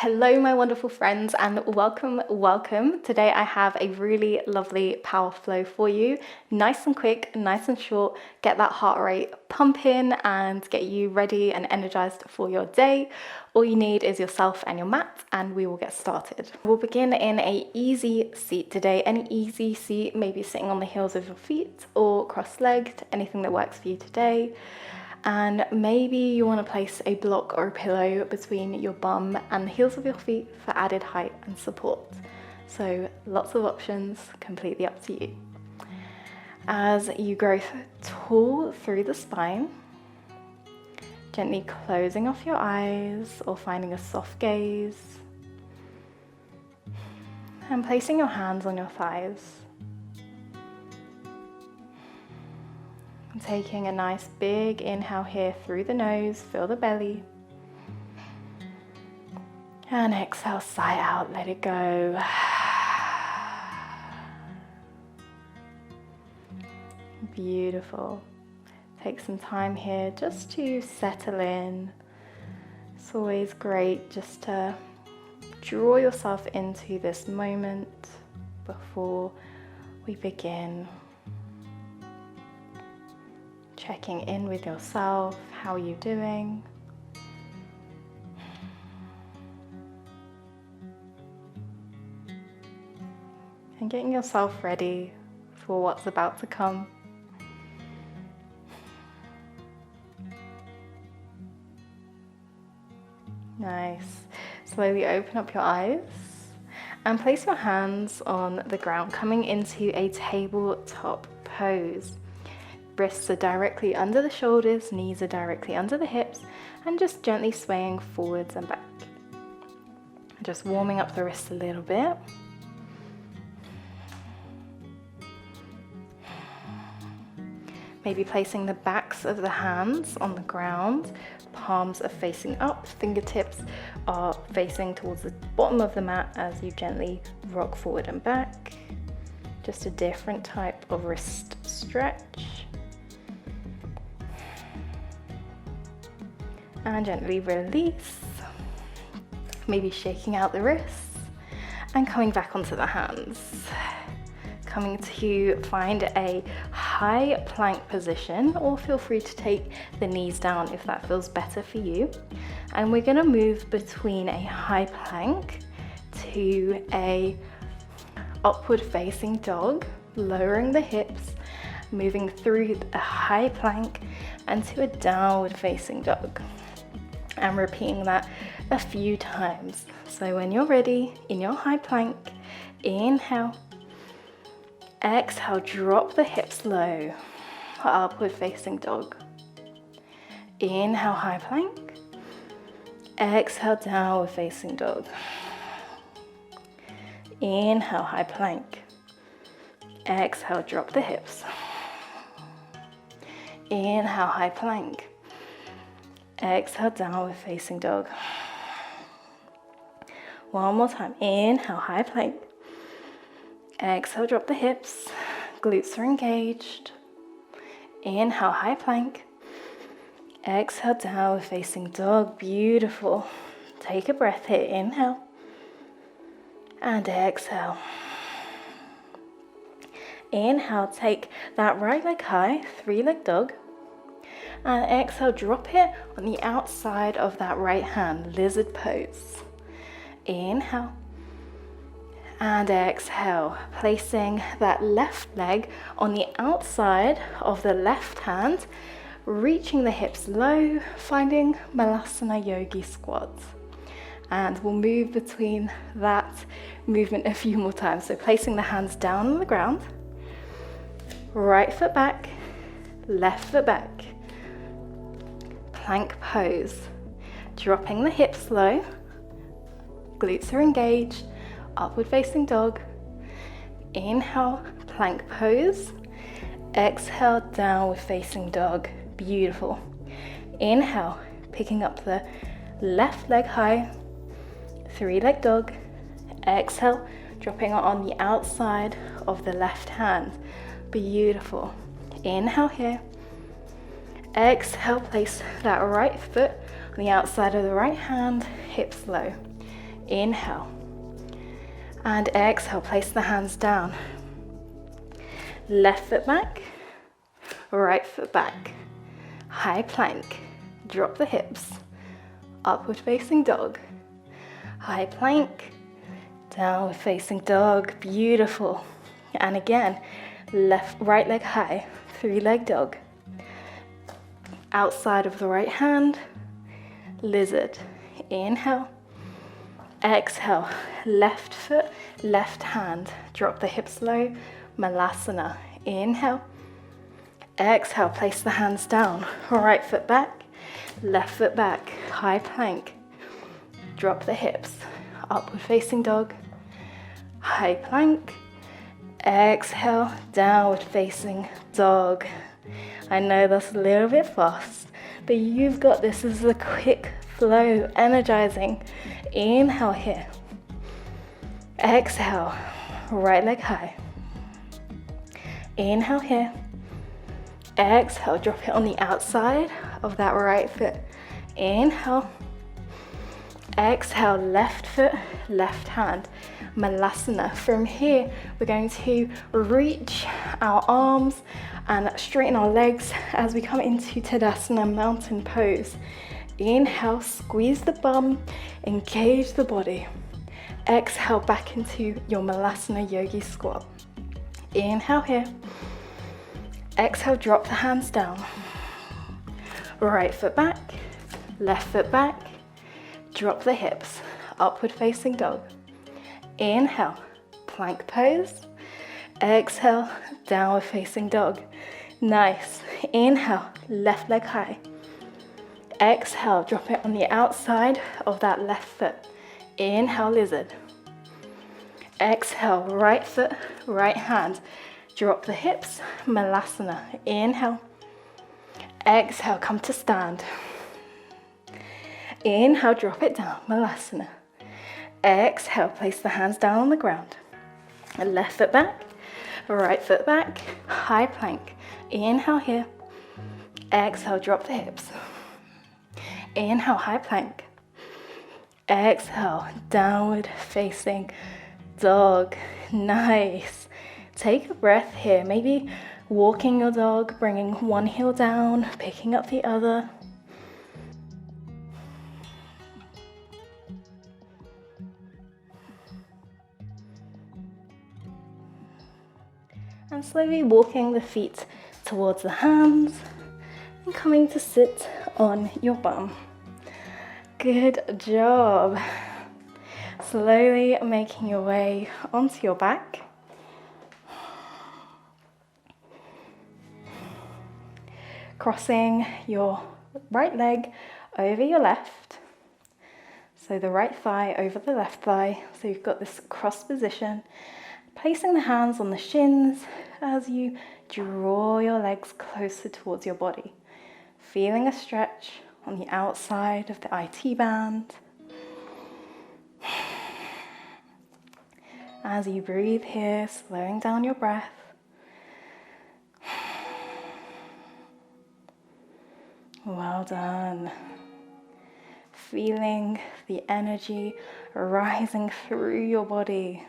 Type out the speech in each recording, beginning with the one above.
Hello, my wonderful friends, and welcome. Today I have a really lovely power flow for you. Nice and quick, nice and short. Get that heart rate pumping and get you ready and energized for your day. All you need is yourself and your mat, and we will get started. We'll begin in an easy seat today. Any easy seat, maybe sitting on the heels of your feet or cross-legged, anything that works for you today. And maybe you want to place a block or a pillow between your bum and the heels of your feet for added height and support. So lots of options, completely up to you. As you grow tall through the spine, gently closing off your eyes or finding a soft gaze, and placing your hands on your thighs. Taking a nice big inhale here through the nose, fill the belly. And exhale, sigh out, let it go. Beautiful. Take some time here just to settle in. It's always great just to draw yourself into this moment before we begin. Checking in with yourself, how are you doing? And getting yourself ready for what's about to come. Nice. Slowly open up your eyes and place your hands on the ground, coming into a tabletop pose. Wrists are directly under the shoulders, knees are directly under the hips, and just gently swaying forwards and back. Just warming up the wrists a little bit. Maybe placing the backs of the hands on the ground, palms are facing up, fingertips are facing towards the bottom of the mat as you gently rock forward and back. Just a different type of wrist stretch. And gently release, maybe shaking out the wrists and coming back onto the hands. Coming to find a high plank position, or feel free to take the knees down if that feels better for you. And we're going to move between a high plank to a upward facing dog, lowering the hips, moving through a high plank and to a downward facing dog. And repeating that a few times. So when you're ready, in your high plank, inhale, exhale, drop the hips low, upward facing dog. Inhale, high plank, exhale, downward facing dog. Inhale, high plank, exhale, drop the hips. Inhale, high plank. Exhale, downward facing dog. One more time. Inhale, high plank. Exhale, drop the hips. Glutes are engaged. Inhale, high plank. Exhale, downward facing dog. Beautiful. Take a breath here. Inhale. And exhale. Inhale, take that right leg high, three-leg dog. And exhale, drop it on the outside of that right hand, lizard pose. Inhale. And exhale, placing that left leg on the outside of the left hand, reaching the hips low, finding Malasana Yogi squat. And we'll move between that movement a few more times. So placing the hands down on the ground, right foot back, left foot back. Plank pose, dropping the hips low, glutes are engaged, upward facing dog. Inhale, plank pose. Exhale, downward facing dog. Beautiful. Inhale, picking up the left leg high, three-leg dog. Exhale, dropping it on the outside of the left hand. Beautiful. Inhale here. Exhale, place that right foot on the outside of the right hand, hips low. Inhale. And exhale, place the hands down. Left foot back, right foot back. High plank, drop the hips. Upward facing dog. High plank, downward facing dog. Beautiful. And again, right leg high, 3-leg dog. Outside of the right hand, lizard. Inhale. Exhale, left foot, left hand. Drop the hips low, Malasana. Inhale. Exhale, place the hands down. Right foot back, left foot back. High plank. Drop the hips. Upward facing dog. High plank. Exhale, downward facing dog. I know that's a little bit fast, but you've got this. This is a quick flow, energizing. Inhale here. Exhale, right leg high. Inhale here. Exhale, drop it on the outside of that right foot. Inhale. Exhale, left foot, left hand. Malasana. From here, we're going to reach our arms and straighten our legs as we come into Tadasana, mountain pose. Inhale, squeeze the bum, engage the body. Exhale, back into your Malasana yogi squat. Inhale here. Exhale, drop the hands down. Right foot back, left foot back. Drop the hips, upward facing dog. Inhale, plank pose. Exhale, downward facing dog. Nice. Inhale, left leg high. Exhale, drop it on the outside of that left foot. Inhale, lizard. Exhale, right foot, right hand. Drop the hips, Malasana. Inhale. Exhale, come to stand. Inhale, drop it down, Malasana. Exhale, place the hands down on the ground. Left foot back, right foot back, high plank. Inhale here. Exhale, drop the hips. Inhale, high plank. Exhale, downward facing dog. Nice. Take a breath here. Maybe walking your dog, bringing one heel down, picking up the other. And slowly walking the feet towards the hands and coming to sit on your bum. Good job. Slowly making your way onto your back. Crossing your right leg over your left. So the right thigh over the left thigh. So you've got this cross position. Placing the hands on the shins as you draw your legs closer towards your body. Feeling a stretch on the outside of the IT band. As you breathe here, slowing down your breath. Well done. Feeling the energy rising through your body.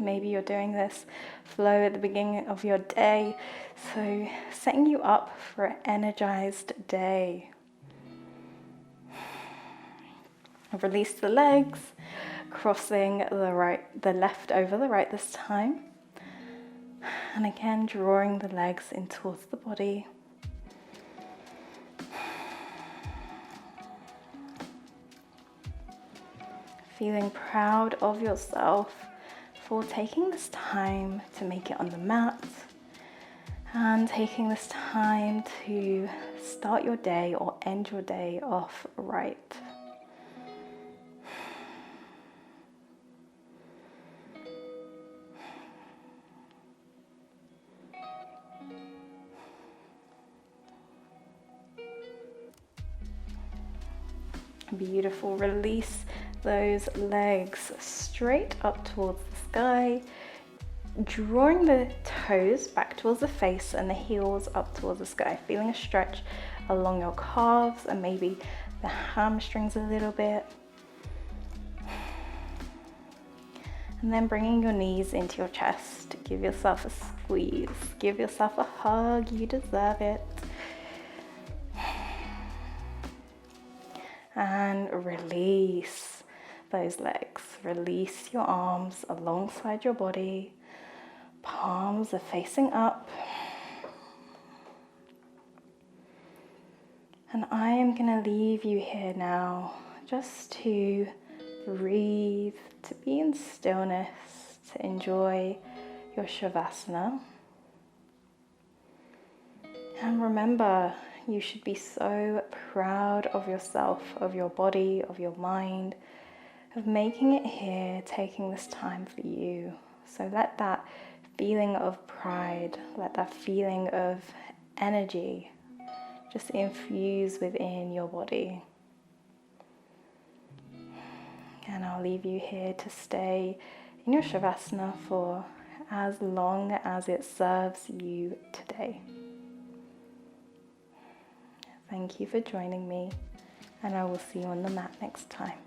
Maybe you're doing this flow at the beginning of your day, so setting you up for an energized day. Release the legs, crossing the left over the right this time. And again, drawing the legs in towards the body. Feeling proud of yourself for taking this time to make it on the mat and taking this time to start your day or end your day off right. Beautiful. Release those legs straight up towards the sky, drawing the toes back towards the face and the heels up towards the sky, feeling a stretch along your calves and maybe the hamstrings a little bit. And then bringing your knees into your chest. Give yourself a squeeze. Give yourself a hug. You deserve it. And release those legs. Release your arms alongside your body. Palms are facing up. And I am going to leave you here now just to breathe, to be in stillness, to enjoy your Shavasana. And remember, you should be so proud of yourself, of your body, of your mind, of making it here, taking this time for you. So let that feeling of pride, let that feeling of energy just infuse within your body. And I'll leave you here to stay in your Shavasana for as long as it serves you today. Thank you for joining me, and I will see you on the mat next time.